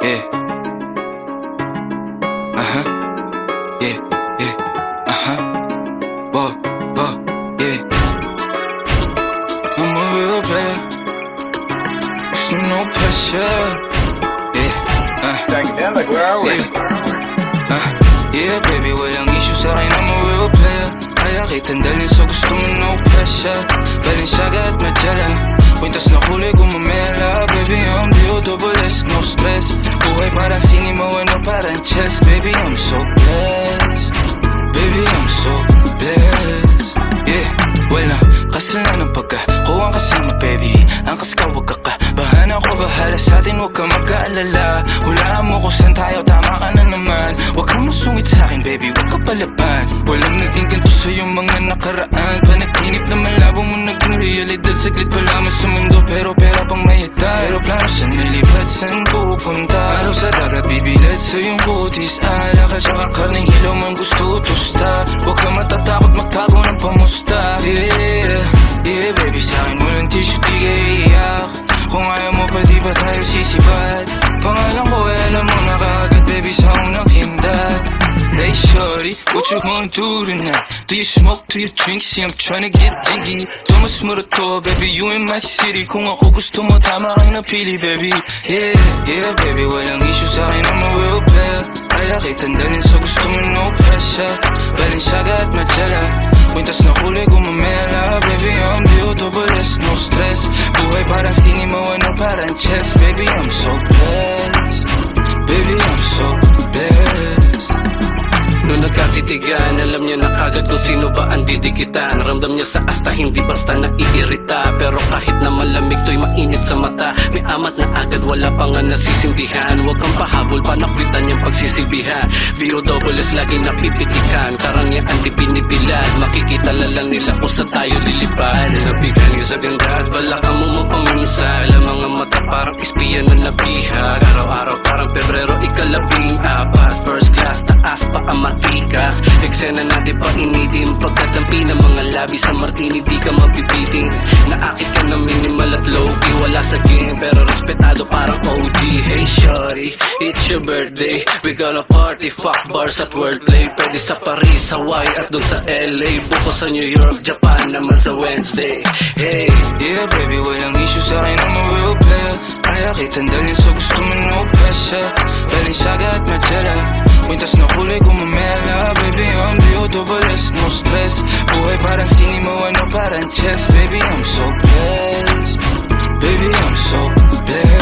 yeah. Yeah, yeah, whoa, whoa, yeah. I'm a real player, so no pressure, yeah. Dynamic, where are we? Yeah, baby, walang issue sa'kin, I'm a real player. Kaya kitang dalhin so gusto mo no pressure. Balenciaga at Magellan, kwintas na kulay gumamela. Baby, I'm D-O-double-S, no stress. Buhay parang cinema, ano parang chess. Baby, I'm so blessed. Baby, I'm so blessed. Yeah, wala kasalanan pagka kuwang kasama, baby. Angkas ka, wag ka bahana ko, bahala sa'tin, wag ka mag-aalala. Hulaan mo kung saan tayo, tama ka na naman. Wag kang masungit sa'kin, baby, wag ka palaban. Walang naging ganito sa'yong mga nakaraan. Panaginip na malabo mo naging realidad. Saglit pa lamang sa mundo, pero pera pang mayatay. Pero plano saan nilipat, saan pupunta? Araw sa dagat, bibilad sa iyong butis. Alakal sa karning hilaw man gusto tusta. Wag ka matatakot magtago ng pamusta. Yeah, yeah, baby, sa'kin walang tissue, di ka iiyak. Kung ayaw mo pa, di ba tayo sisipat? Pangalan ko, alam mo na kaagad, baby, sa unang hindat. Hey shorty, what you gonna do tonight? Do you smoke, do you drink? See, I'm tryna get jiggy. Tumas mo to, baby, you in my city. Kung ako gusto mo, tama kang napili, baby. Yeah, yeah, baby, walang issue sa'kin, I'm a real player. Kaya kitang dalhin so gusto mo no pressure. Balenciaga at Magellan, kwintas na kulay gumamela. Baby, I'm D-O-double-S, no stress. Buhay parang cinema, ano parang chess. Baby, I'm so blessed. Baby, I'm so blessed. Noong nagkatitigan, alam niya na kagad kung sino ba ang didikitan. Ramdam niya sa asta, hindi basta naiirita. Pero kahit na malamig to'y mainit sa mata. May amat na agad, wala pa nga nasisindihan. Huwag kang pahabol, panakwitan niyang pagsisilbihan. B-O-double-S lagi napipitikan. Karangyaan di binibilad, makikita lang nila kung sa tayo lilipad. Nabigan niya sa ganda at balakang mo mapaminsa. Alam mga mata parang espiya na nabihag. Araw-araw parang Pebrero, ika-14. First class, taas pa ang matikas. Eksena na di pa inidim. Pagkatampi ng mga labi sa martini, di ka mapipitin. Naakit ka na minimal at low-key, wala sa game, pero respetado parang OG. Hey shorty, it's your birthday, we gonna party, fuck bars at wordplay. Pwede sa Paris, Hawaii at dun sa LA. Buko sa New York, Japan naman sa Wednesday. Hey, yeah, baby, walang issue sa'kin, I'm a real player. Kaya kitang dalhin so gusto mo no pressure. Balenciaga at Magellan, kwintas na kulay gumamela. Baby, I'm D-O-double-S, no stress. Buhay parang cinema, ano parang chess. Baby, I'm so blessed. Baby, I'm so blessed.